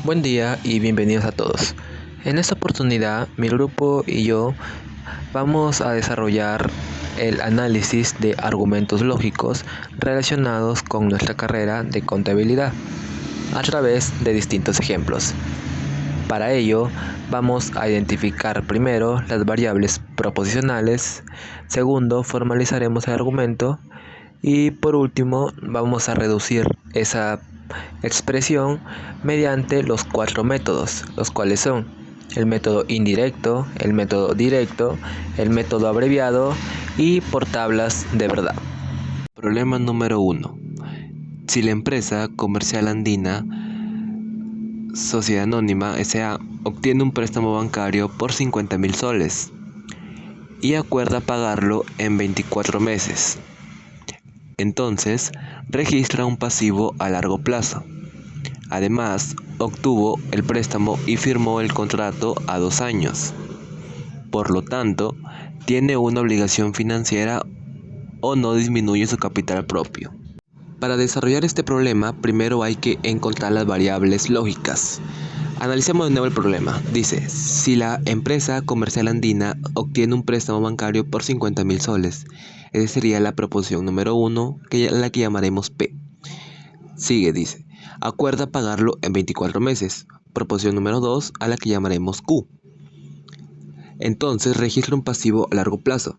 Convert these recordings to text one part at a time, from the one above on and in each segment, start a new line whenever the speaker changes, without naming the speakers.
Buen día y bienvenidos a todos. En esta oportunidad, mi grupo y yo vamos a desarrollar el análisis de argumentos lógicos relacionados con nuestra carrera de contabilidad a través de distintos ejemplos. Para ello, vamos a identificar primero las variables proposicionales, segundo, formalizaremos el argumento y por último, vamos a reducir esa expresión mediante los 4 métodos, los cuales son el método indirecto, el método directo, el método abreviado y por tablas de verdad. Problema número 1. Si la empresa comercial andina Sociedad Anónima S.A. obtiene un préstamo bancario por 50.000 soles y acuerda pagarlo en 24 meses, entonces registra un pasivo a largo plazo. Además, obtuvo el préstamo y firmó el contrato a 2 años. Por lo tanto, tiene una obligación financiera o no disminuye su capital propio. Para desarrollar este problema, primero hay que encontrar las variables lógicas. Analicemos de nuevo el problema. Dice, si la empresa comercial andina obtiene un préstamo bancario por 50.000 soles, esa sería la proposición número 1, la que llamaremos P. Sigue, dice, acuerda pagarlo en 24 meses, proposición número 2, a la que llamaremos Q. Entonces registra un pasivo a largo plazo,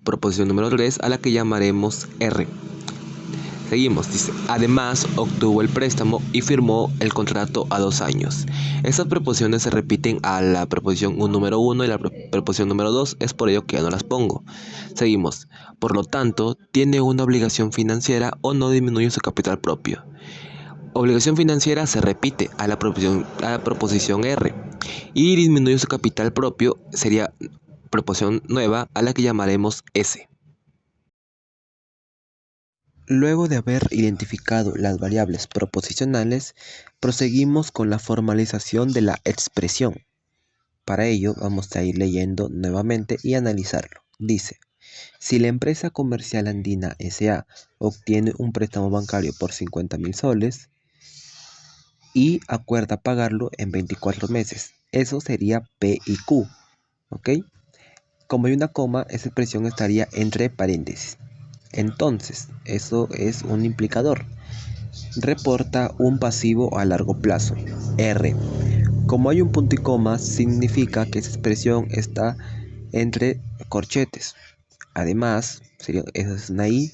proposición número 3, a la que llamaremos R. Seguimos, dice, además obtuvo el préstamo y firmó el contrato a 2 años. Estas proposiciones se repiten a la proposición número 1 y la proposición número 2, es por ello que ya no las pongo. Seguimos, por lo tanto, tiene una obligación financiera o no disminuye su capital propio. Obligación financiera se repite a la proposición R y disminuye su capital propio sería proposición nueva a la que llamaremos S. Luego de haber identificado las variables proposicionales, proseguimos con la formalización de la expresión. Para ello vamos a ir leyendo nuevamente y analizarlo. Dice, si la empresa comercial andina S.A. obtiene un préstamo bancario por 50.000 soles y acuerda pagarlo en 24 meses, eso sería P y Q, ¿ok? Como hay una coma, esa expresión estaría entre paréntesis. Entonces, eso es un implicador. Reporta un pasivo a largo plazo, R. Como hay un punto y coma, significa que esa expresión está entre corchetes. Además, esa es una I,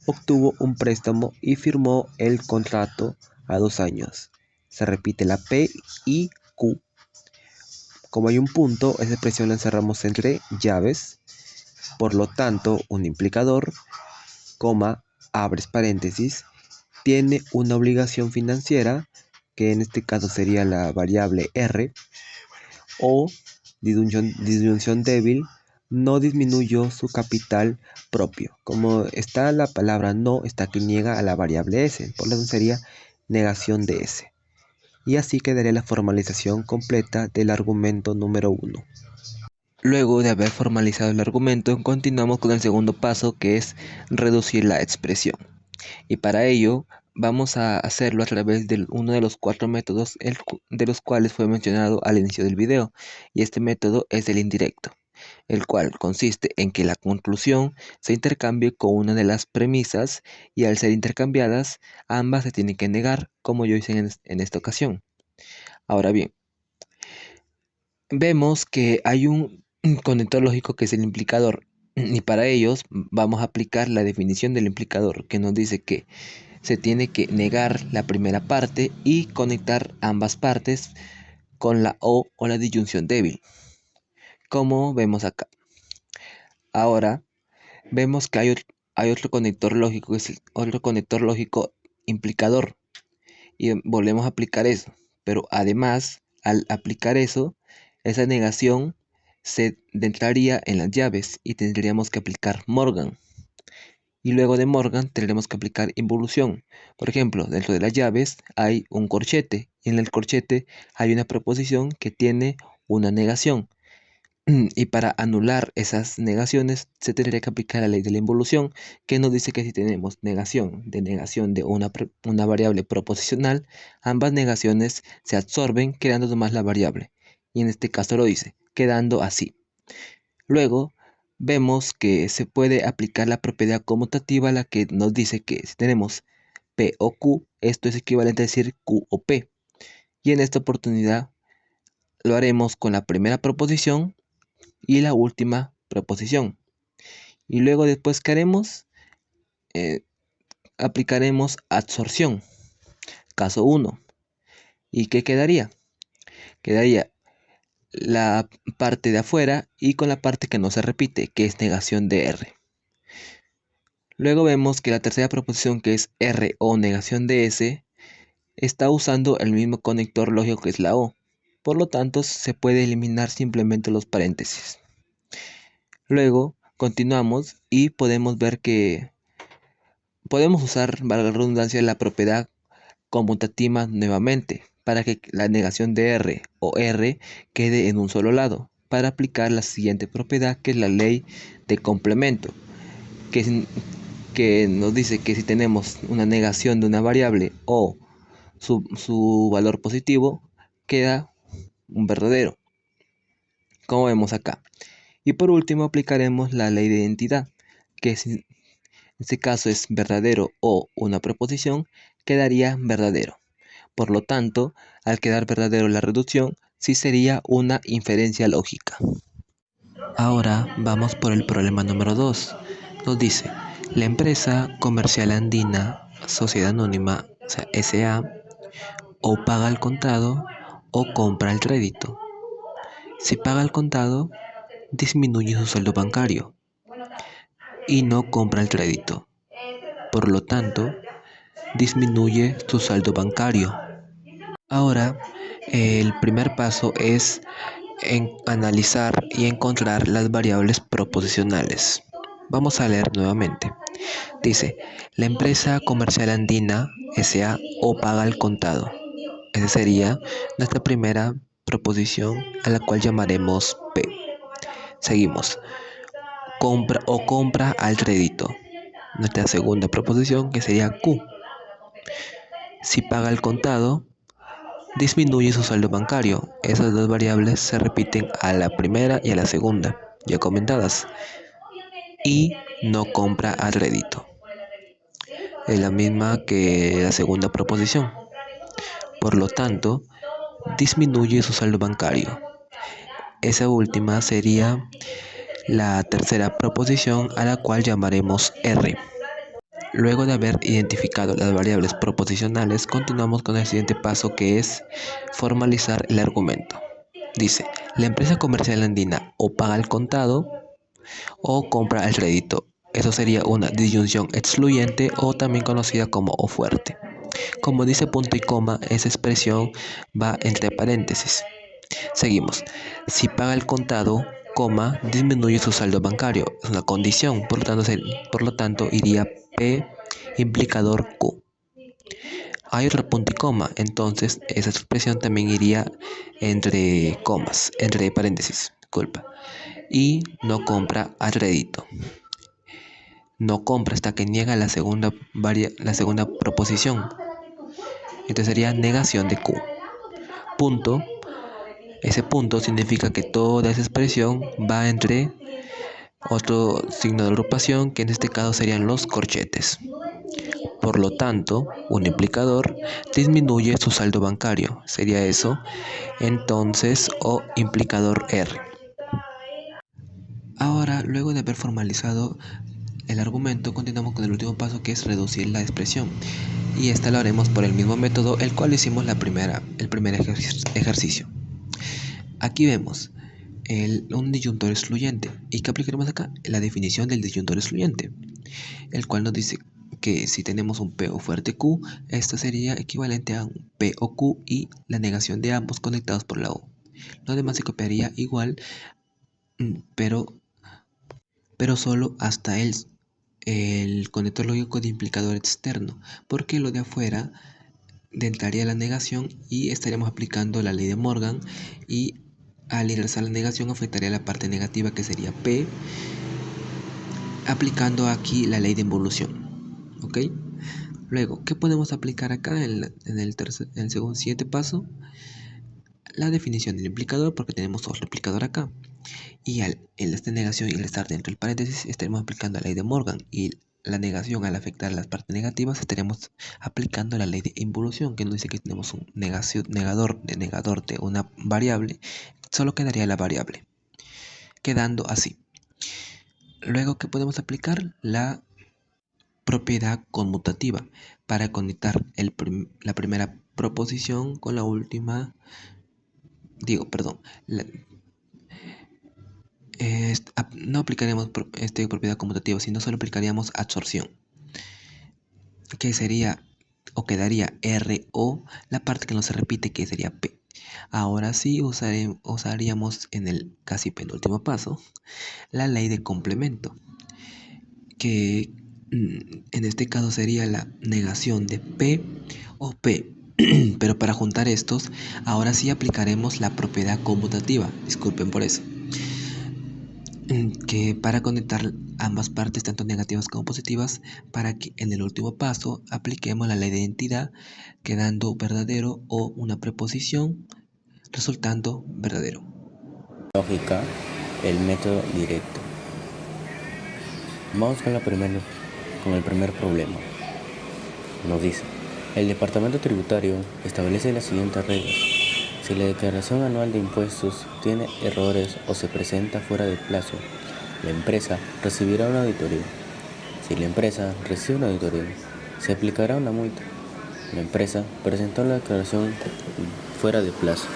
obtuvo un préstamo y firmó el contrato a 2 años. Se repite la P y Q. Como hay un punto, esa expresión la encerramos entre llaves. Por lo tanto, un implicador, coma, abres paréntesis, tiene una obligación financiera, que en este caso sería la variable R, o disyunción débil, no disminuyó su capital propio. Como está la palabra no, está que niega a la variable S, por lo tanto sería negación de S. Y así quedaría la formalización completa del argumento número 1. Luego de haber formalizado el argumento, continuamos con el segundo paso, que es reducir la expresión. Y para ello vamos a hacerlo a través de uno de los 4 métodos de los cuales fue mencionado al inicio del video, y este método es el indirecto, el cual consiste en que la conclusión se intercambie con una de las premisas y al ser intercambiadas ambas se tienen que negar, como yo hice en esta ocasión. Ahora bien, vemos que hay un conector lógico que es el implicador, y para ellos vamos a aplicar la definición del implicador, que nos dice que se tiene que negar la primera parte y conectar ambas partes con la o la disyunción débil, como vemos acá. Ahora vemos que hay otro conector lógico, que es otro conector lógico implicador, y volvemos a aplicar eso, pero además al aplicar eso, esa negación se entraría en las llaves y tendríamos que aplicar Morgan. Y luego de Morgan tendremos que aplicar involución. Por ejemplo, dentro de las llaves hay un corchete y en el corchete hay una proposición que tiene una negación. Y para anular esas negaciones se tendría que aplicar la ley de la involución, que nos dice que si tenemos negación de una variable proposicional, ambas negaciones se absorben creando nomás la variable. Y en este caso lo dice, quedando así. Luego vemos que se puede aplicar la propiedad conmutativa, la que nos dice que si tenemos P o Q, esto es equivalente a decir Q o P. Y en esta oportunidad lo haremos con la primera proposición y la última proposición. Y luego después que haremos, aplicaremos absorción. Caso 1. ¿Y qué quedaría? Quedaría la parte de afuera y con la parte que no se repite, que es negación de R. Luego vemos que la tercera proposición, que es R o negación de S, está usando el mismo conector lógico que es la O. Por lo tanto, se puede eliminar simplemente los paréntesis. Luego continuamos y podemos ver que podemos usar, valga la redundancia, la propiedad conmutativa nuevamente para que la negación de R o R quede en un solo lado, para aplicar la siguiente propiedad, que es la ley de complemento, que nos dice que si tenemos una negación de una variable o su valor positivo, queda un verdadero, como vemos acá. Y por último aplicaremos la ley de identidad, que si en este caso es verdadero o una proposición, quedaría verdadero. Por lo tanto, al quedar verdadero la reducción, sí sería una inferencia lógica. Ahora vamos por el problema número 2. Nos dice, la empresa comercial andina, sociedad anónima, o sea, SA, o paga al contado o compra al crédito. Si paga al contado, disminuye su saldo bancario y no compra el crédito. Por lo tanto, disminuye su saldo bancario. Ahora, el primer paso es analizar y encontrar las variables proposicionales. Vamos a leer nuevamente. Dice, la empresa comercial andina S.A. o paga al contado. Esa sería nuestra primera proposición, a la cual llamaremos P. Seguimos. Compra al crédito. Nuestra segunda proposición, que sería Q. Si paga al contado, disminuye su saldo bancario. Esas dos variables se repiten a la primera y a la segunda, ya comentadas. Y no compra al crédito. Es la misma que la segunda proposición. Por lo tanto, disminuye su saldo bancario. Esa última sería la tercera proposición, a la cual llamaremos R. Luego de haber identificado las variables proposicionales, continuamos con el siguiente paso, que es formalizar el argumento. Dice, la empresa comercial andina o paga al contado o compra al crédito. Eso sería una disyunción excluyente, o también conocida como o fuerte. Como dice punto y coma, esa expresión va entre paréntesis. Seguimos. Si paga el contado, coma, disminuye su saldo bancario. Es una condición, por lo tanto iría P implicador Q. Hay otro punto y coma, entonces esa expresión también iría entre comas, entre paréntesis, disculpa. Y no compra a crédito. No compra hasta que niega la segunda proposición. Entonces sería negación de Q. Punto. Ese punto significa que toda esa expresión va entre otro signo de agrupación, que en este caso serían los corchetes. Por lo tanto, un implicador disminuye su saldo bancario. Sería eso. Entonces, o implicador R. Ahora, luego de haber formalizado el argumento, continuamos con el último paso, que es reducir la expresión. Y esta lo haremos por el mismo método el cual hicimos el primer ejercicio. Aquí vemos un disyuntor excluyente. ¿Y qué aplicaremos acá? La definición del disyuntor excluyente, el cual nos dice que si tenemos un P o fuerte Q, esto sería equivalente a un P o Q y la negación de ambos conectados por la O. Lo demás se copiaría igual, pero solo hasta el conector lógico de implicador externo, porque lo de afuera entraría la negación y estaríamos aplicando la ley de Morgan y Al ingresar la negación afectaría la parte negativa, que sería P, aplicando aquí la ley de involución. ¿Ok? Luego, ¿qué podemos aplicar acá en el segundo siguiente paso? La definición del implicador, porque tenemos otro implicador acá. Y en esta negación y al estar dentro del paréntesis estaremos aplicando la ley de Morgan, y la negación al afectar las partes negativas estaremos aplicando la ley de involución, que nos dice que tenemos un negador de una variable, solo quedaría la variable, quedando así. Luego, ¿qué podemos aplicar? La propiedad conmutativa para conectar la primera proposición con la última. No aplicaremos propiedad conmutativa, sino solo aplicaríamos absorción, que sería o quedaría RO, la parte que no se repite, que sería P. Ahora sí usaríamos en el casi penúltimo paso la ley de complemento, que en este caso sería la negación de P o P. Pero para juntar estos, ahora sí aplicaremos la propiedad conmutativa. Disculpen por eso. Que para conectar ambas partes, tanto negativas como positivas, para que en el último paso apliquemos la ley de identidad, quedando verdadero o una preposición resultando verdadero.
Lógica, el método directo. Vamos con el primer problema. Nos dice, el Departamento Tributario establece las siguientes reglas. Si la declaración anual de impuestos tiene errores o se presenta fuera de plazo, la empresa recibirá una auditoría. Si la empresa recibe una auditoría, se aplicará una multa. La empresa presentó la declaración fuera de plazo.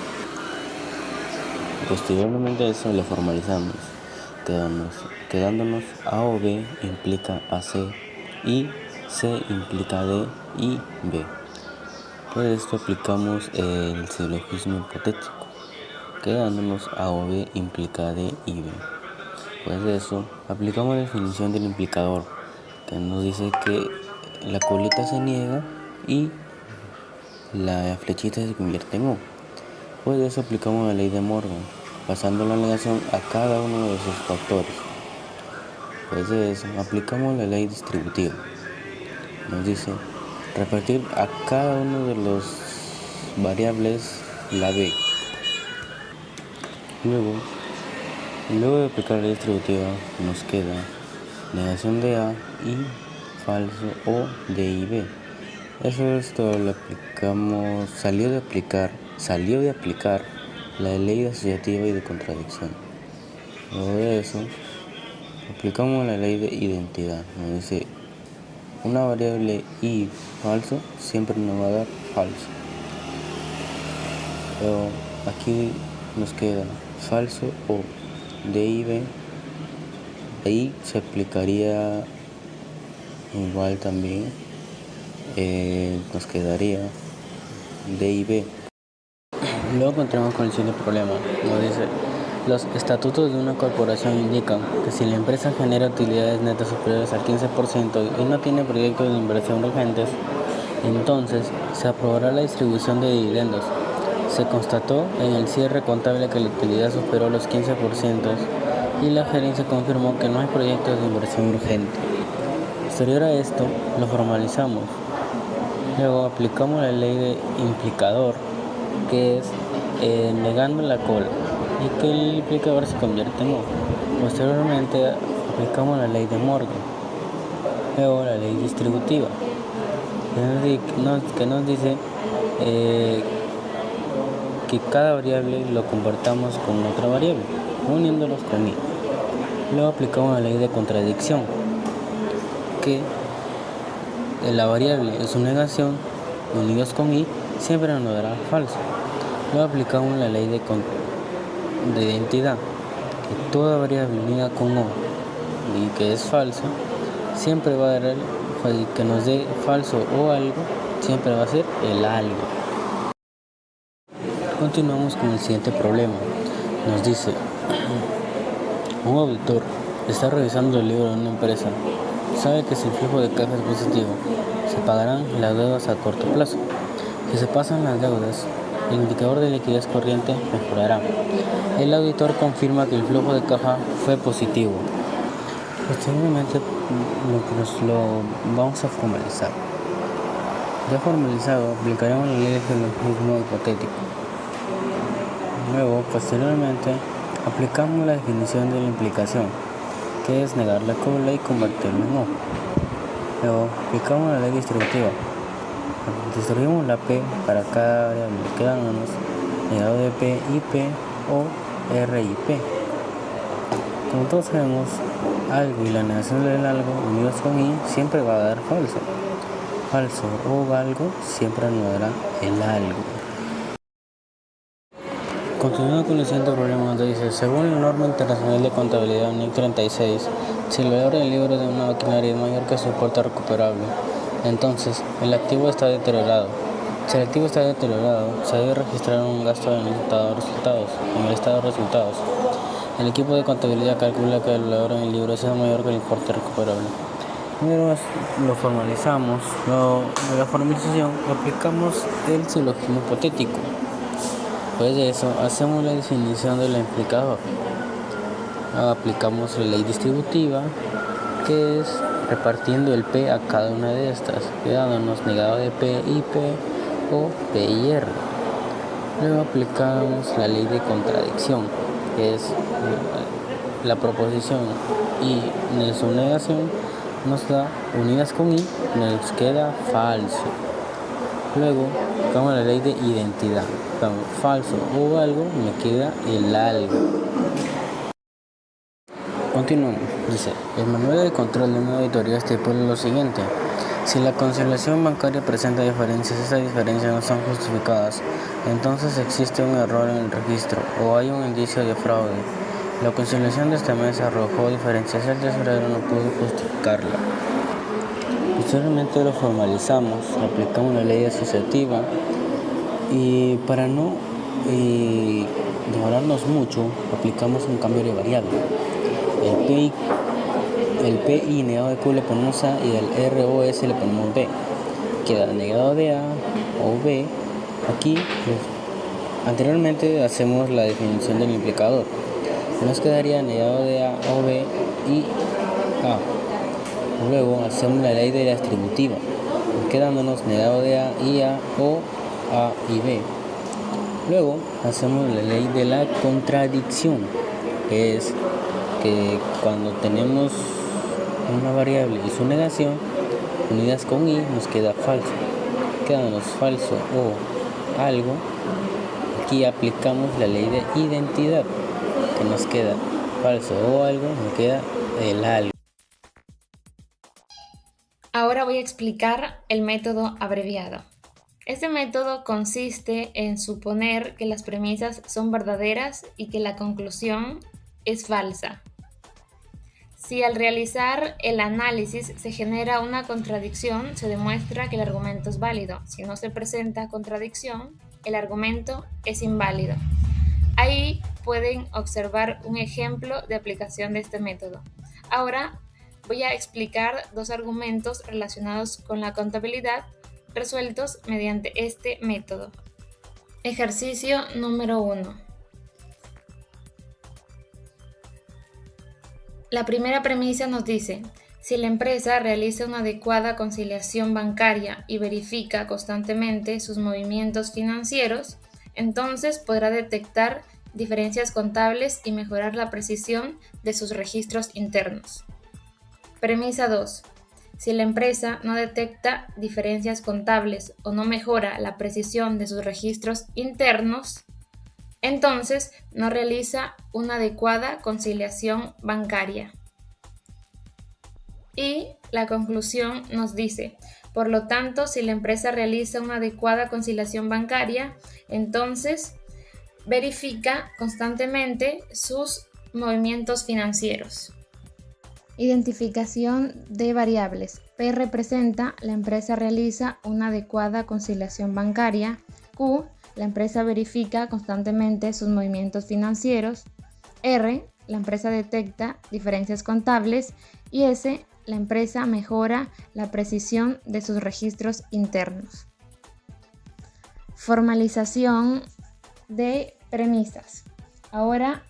Posteriormente a eso lo formalizamos, quedándonos A o B implica AC y C implica D y B. Por esto aplicamos el silogismo hipotético, quedándonos A o B implica D y B. Pues de eso aplicamos la definición del implicador, que nos dice que la colita se niega y la flechita se convierte en O. Pues de eso aplicamos la ley de Morgan, pasando la negación a cada uno de sus factores. Pues de eso aplicamos la ley distributiva. Nos dice repartir a cada uno de los variables la B. Luego de aplicar la ley distributiva nos queda negación de A y falso O de I B. Esto lo aplicamos, salió de aplicar la ley asociativa y de contradicción. Luego de eso aplicamos la ley de identidad. Nos dice una variable I falso siempre nos va a dar falso. Pero aquí nos queda falso O de I B. Ahí se aplicaría igual también. Nos quedaría D y B. Luego continuamos con el siguiente problema. Nos dice, los estatutos de una corporación indican que si la empresa genera utilidades netas superiores al 15% y no tiene proyectos de inversión urgentes, entonces se aprobará la distribución de dividendos. Se constató en el cierre contable que la utilidad superó los 15% y la gerencia confirmó que no hay proyectos de inversión urgente. Posterior a esto, lo formalizamos. Luego aplicamos la ley de implicador, que es negando la cola y que el implicador se convierte en O. Posteriormente aplicamos la ley de Morgan. Luego la ley distributiva, que nos dice que cada variable lo convertamos con otra variable, uniéndolos con I. Luego aplicamos la ley de contradicción, que la variable es su negación, unidos con I, siempre nos dará falso. Luego aplicamos la ley de identidad, que toda variable unida con O y que es falso, siempre va a dar que nos dé falso o algo, siempre va a ser el algo. Continuamos con el siguiente problema. Nos dice, un auditor está revisando el libro de una empresa. Sabe que si el flujo de caja es positivo, se pagarán las deudas a corto plazo. Si se pasan las deudas, el indicador de liquidez corriente mejorará. El auditor confirma que el flujo de caja fue positivo. Posteriormente lo vamos a formalizar. Ya formalizado, aplicaremos la ley de geologismo hipotético. Luego, posteriormente, aplicamos la definición de la implicación, que es negar la cola y convertirlo en O. Luego, aplicamos la ley distributiva. Distribuimos la P para cada variable, quedándonos negado de P, IP o R y P. Como todos sabemos, algo y la negación del algo unidos con I siempre va a dar falso. Falso o algo siempre anulará el algo. Continuando con el siguiente problema, donde dice: según la norma internacional de contabilidad NIC 36, si el valor del libro de una maquinaria es mayor que su importe recuperable, entonces el activo está deteriorado. Si el activo está deteriorado, se debe registrar un gasto en el estado de resultados. El equipo de contabilidad calcula que el valor en el libro sea mayor que el importe recuperable. Primero lo formalizamos, luego de la formalización aplicamos el silogismo hipotético. Después de eso, hacemos la definición del implicador. Aplicamos la ley distributiva, que es repartiendo el P a cada una de estas, quedándonos negado de P, IP o P y R. Luego aplicamos la ley de contradicción, que es la proposición y en su negación nos da unidas con I, nos queda falso. Luego aplicamos la ley de identidad, falso o algo, me queda el algo. Continuamos. Dice: el manual de control de una auditoría estipula lo siguiente: si la conciliación bancaria presenta diferencias, esas diferencias no son justificadas, entonces existe un error en el registro o hay un indicio de fraude. La conciliación de este mes arrojó diferencias, el tesorero no pudo justificarla. Posteriormente lo formalizamos, aplicamos la ley asociativa y para no demorarnos mucho, aplicamos un cambio de variable. El PI negado de Q le ponemos A y el ROS le ponemos B. Queda negado de A o B. Aquí, anteriormente hacemos la definición del implicador. Nos quedaría negado de A o B y A. Luego hacemos la ley de la distributiva, quedándonos negado de A y A o A y B. Luego hacemos la ley de la contradicción, que es que cuando tenemos una variable y su negación unidas con I nos queda falso, quedándonos falso o algo. Aquí aplicamos la ley de identidad, que nos queda falso o algo, nos queda el algo.
Ahora voy a explicar el método abreviado. Este método consiste en suponer que las premisas son verdaderas y que la conclusión es falsa. Si al realizar el análisis se genera una contradicción, se demuestra que el argumento es válido. Si no se presenta contradicción, el argumento es inválido. Ahí pueden observar un ejemplo de aplicación de este método. Ahora voy a explicar dos argumentos relacionados con la contabilidad resueltos mediante este método. Ejercicio número 1. La primera premisa nos dice: si la empresa realiza una adecuada conciliación bancaria y verifica constantemente sus movimientos financieros, entonces podrá detectar diferencias contables y mejorar la precisión de sus registros internos. Premisa 2. Si la empresa no detecta diferencias contables o no mejora la precisión de sus registros internos, entonces no realiza una adecuada conciliación bancaria. Y la conclusión nos dice: por lo tanto, si la empresa realiza una adecuada conciliación bancaria, entonces verifica constantemente sus movimientos financieros. Identificación de variables. P representa: la empresa realiza una adecuada conciliación bancaria. Q: la empresa verifica constantemente sus movimientos financieros. R: la empresa detecta diferencias contables. Y S: la empresa mejora la precisión de sus registros internos. Formalización de premisas. Ahora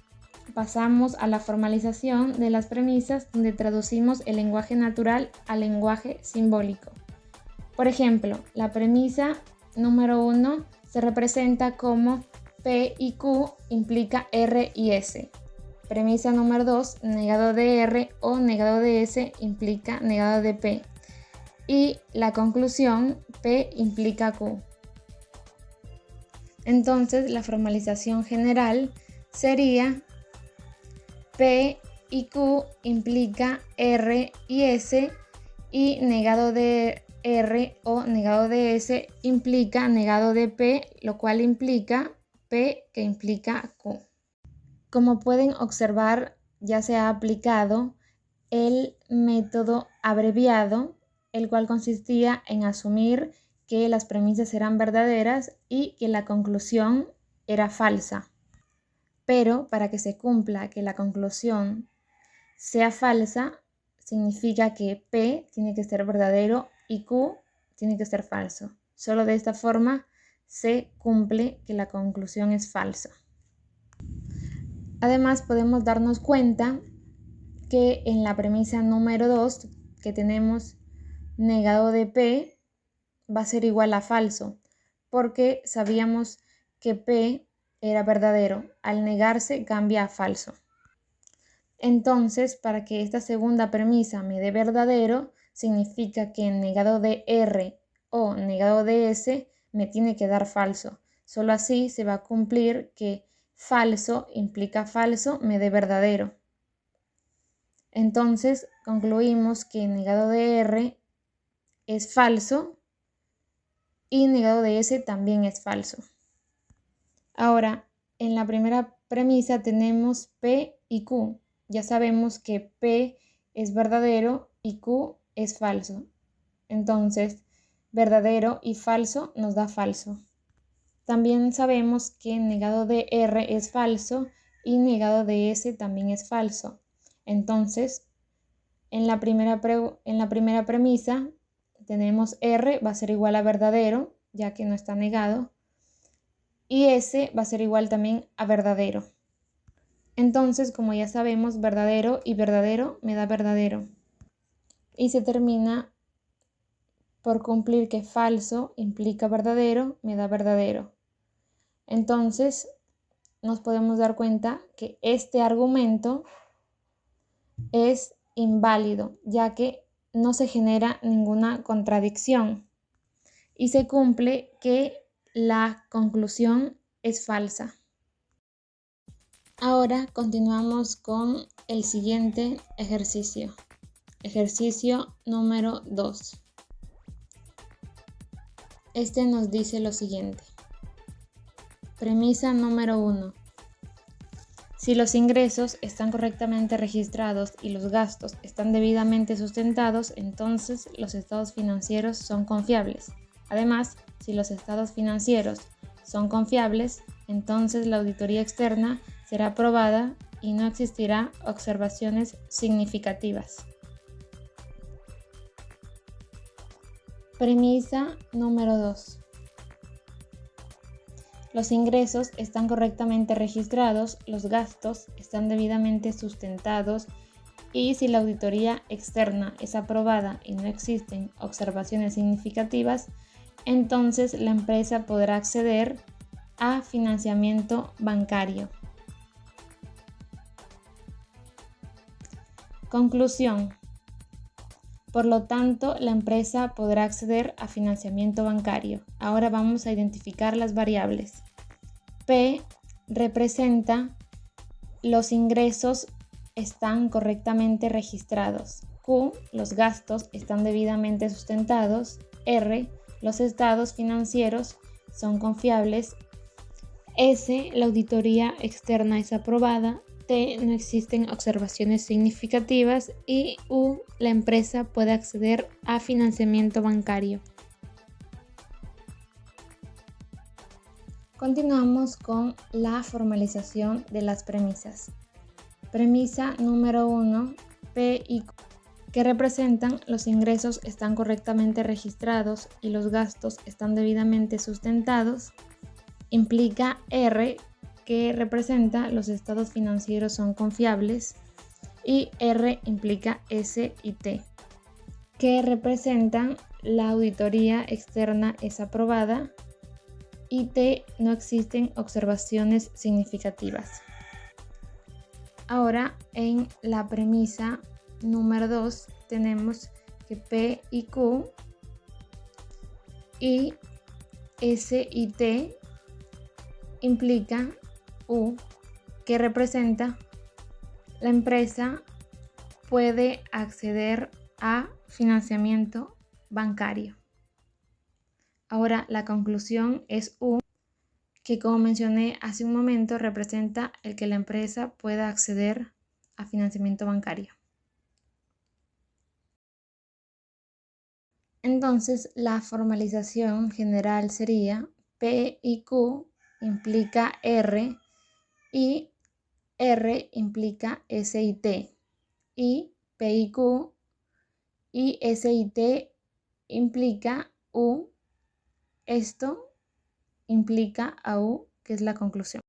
pasamos a la formalización de las premisas, donde traducimos el lenguaje natural al lenguaje simbólico. Por ejemplo, la premisa número 1 se representa como P y Q implica R y S. Premisa número 2, negado de R o negado de S implica negado de P. Y la conclusión, P implica Q. Entonces, la formalización general sería P y Q implica R y S, y negado de R o negado de S implica negado de P, lo cual implica P que implica Q. Como pueden observar, ya se ha aplicado el método abreviado, el cual consistía en asumir que las premisas eran verdaderas y que la conclusión era falsa. Pero para que se cumpla que la conclusión sea falsa, significa que P tiene que ser verdadero y Q tiene que ser falso. Solo de esta forma se cumple que la conclusión es falsa. Además, podemos darnos cuenta que en la premisa número 2, que tenemos negado de P, va a ser igual a falso, porque sabíamos que P era verdadero. Al negarse cambia a falso. Entonces, para que esta segunda premisa me dé verdadero, significa que en negado de R o negado de S me tiene que dar falso. Solo así se va a cumplir que falso implica falso me dé verdadero. Entonces, concluimos que negado de R es falso y negado de S también es falso. Ahora, en la primera premisa tenemos P y Q. Ya sabemos que P es verdadero y Q es falso. Entonces, verdadero y falso nos da falso. También sabemos que negado de R es falso y negado de S también es falso. Entonces, en la primera premisa tenemos R va a ser igual a verdadero, ya que no está negado, y S va a ser igual también a verdadero. Entonces, como ya sabemos, verdadero y verdadero me da verdadero. Y se termina por cumplir que falso implica verdadero, me da verdadero. Entonces, nos podemos dar cuenta que este argumento es inválido, ya que no se genera ninguna contradicción y se cumple que la conclusión es falsa. Ahora continuamos con el siguiente ejercicio. Ejercicio número 2. Este nos dice lo siguiente. Premisa número 1. Si los ingresos están correctamente registrados y los gastos están debidamente sustentados, entonces los estados financieros son confiables. Además, si los estados financieros son confiables, entonces la auditoría externa será aprobada y no existirá observaciones significativas. Premisa número 2. Los ingresos están correctamente registrados, los gastos están debidamente sustentados y si la auditoría externa es aprobada y no existen observaciones significativas, entonces la empresa podrá acceder a financiamiento bancario. Conclusión. Por lo tanto, la empresa podrá acceder a financiamiento bancario. Ahora vamos a identificar las variables. P representa los ingresos están correctamente registrados. Q, los gastos están debidamente sustentados. R, los estados financieros son confiables. S, la auditoría externa es aprobada. T, no existen observaciones significativas. Y U, la empresa puede acceder a financiamiento bancario. Continuamos con la formalización de las premisas. Premisa número 1, P y Q que representan los ingresos están correctamente registrados y los gastos están debidamente sustentados, implica R, que representa los estados financieros son confiables, y R implica S y T, que representan la auditoría externa es aprobada, y T no existen observaciones significativas. Ahora, en la premisa número 2 tenemos que P y Q y S y T implica U, que representa la empresa puede acceder a financiamiento bancario. Ahora la conclusión es U, que como mencioné hace un momento representa el que la empresa pueda acceder a financiamiento bancario. Entonces, la formalización general sería P y Q implica R y R implica S y T, y P y Q y S y T implica U. Esto implica a U, que es la conclusión.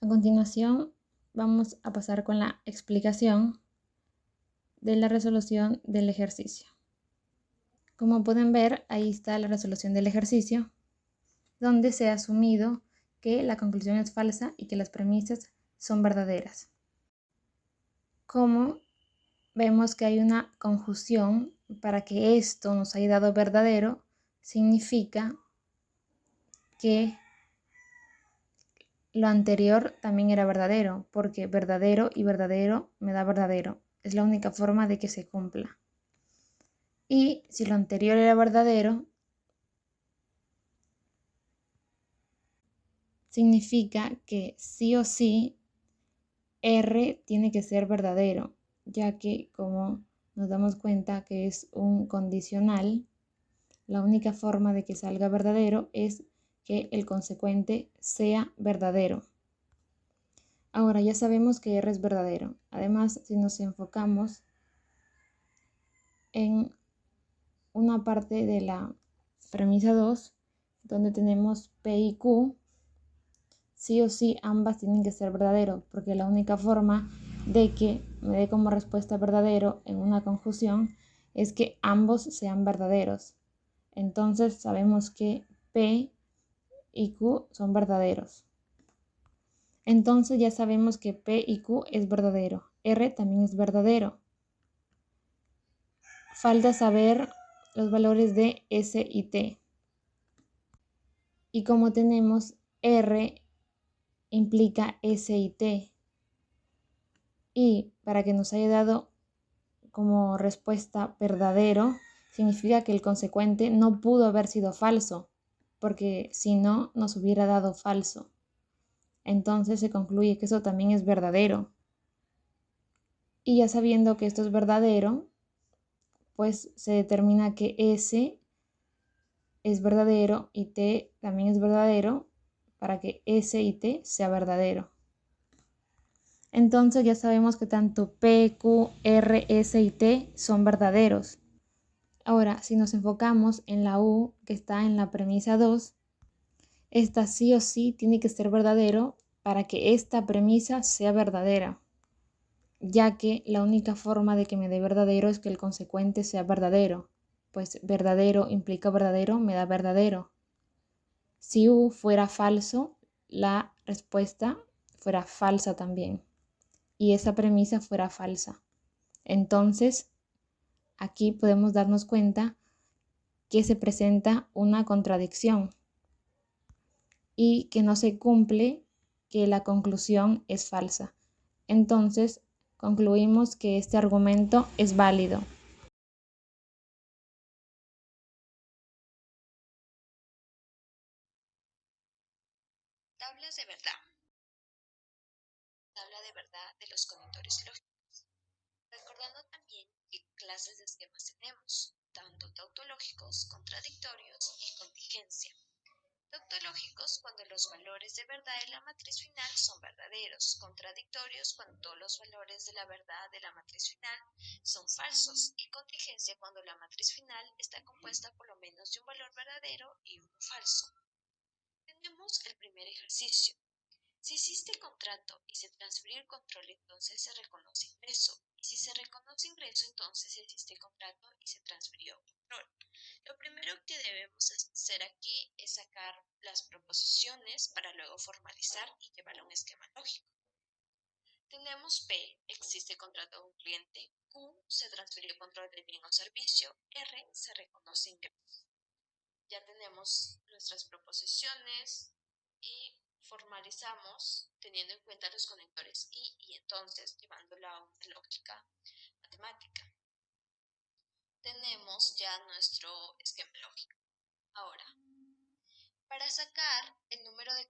A continuación, vamos a pasar con la explicación de la resolución del ejercicio. Como pueden ver, ahí está la resolución del ejercicio, donde se ha asumido que la conclusión es falsa y que las premisas son verdaderas. Como vemos que hay una conjunción para que esto nos haya dado verdadero, significa que lo anterior también era verdadero, porque verdadero y verdadero me da verdadero. Es la única forma de que se cumpla. Y si lo anterior era verdadero, significa que sí o sí R tiene que ser verdadero, ya que como nos damos cuenta que es un condicional, la única forma de que salga verdadero es que el consecuente sea verdadero. Ahora ya sabemos que R es verdadero. Además, si nos enfocamos en una parte de la premisa 2, donde tenemos P y Q, sí o sí ambas tienen que ser verdadero, porque la única forma de que me dé como respuesta verdadero en una conjunción es que ambos sean verdaderos. Entonces sabemos que P y Q son verdaderos. Entonces ya sabemos que P y Q es verdadero. R también es verdadero. Falta saber los valores de S y T. Y como tenemos R implica S y T, y para que nos haya dado como respuesta verdadero, significa que el consecuente no pudo haber sido falso, porque si no, nos hubiera dado falso. Entonces se concluye que eso también es verdadero. Y ya sabiendo que esto es verdadero, pues se determina que S es verdadero y T también es verdadero para que S y T sea verdadero. Entonces ya sabemos que tanto P, Q, R, S y T son verdaderos. Ahora, si nos enfocamos en la U, que está en la premisa 2, esta sí o sí tiene que ser verdadero para que esta premisa sea verdadera, ya que la única forma de que me dé verdadero es que el consecuente sea verdadero, pues verdadero implica verdadero, me da verdadero. Si U fuera falso, la respuesta fuera falsa también, y esa premisa fuera falsa. Entonces, aquí podemos darnos cuenta que se presenta una contradicción y que no se cumple, que la conclusión es falsa. Entonces, concluimos que este argumento es válido.
Tablas de verdad. Tabla de verdad de los conectores lógicos. Recordando también qué clases de esquemas tenemos, tanto tautológicos, contradictorios y contingencia. Tautológicos cuando los valores de verdad de la matriz final son verdaderos, contradictorios cuando todos los valores de la verdad de la matriz final son falsos, y contingencia cuando la matriz final está compuesta por lo menos de un valor verdadero y uno falso. Tenemos el primer ejercicio. Si existe contrato y se transfirió el control, entonces se reconoce ingreso. Y si se reconoce ingreso, entonces existe contrato y se transfirió control. Lo primero que debemos hacer aquí es sacar las proposiciones para luego formalizar y llevar a un esquema lógico. Tenemos P, existe contrato con cliente. Q, se transfirió control del bien o servicio. R, se reconoce ingreso. Ya tenemos nuestras proposiciones y formalizamos teniendo en cuenta los conectores y entonces llevándola a una lógica matemática. Tenemos ya nuestro esquema lógico. Ahora, para sacar el número de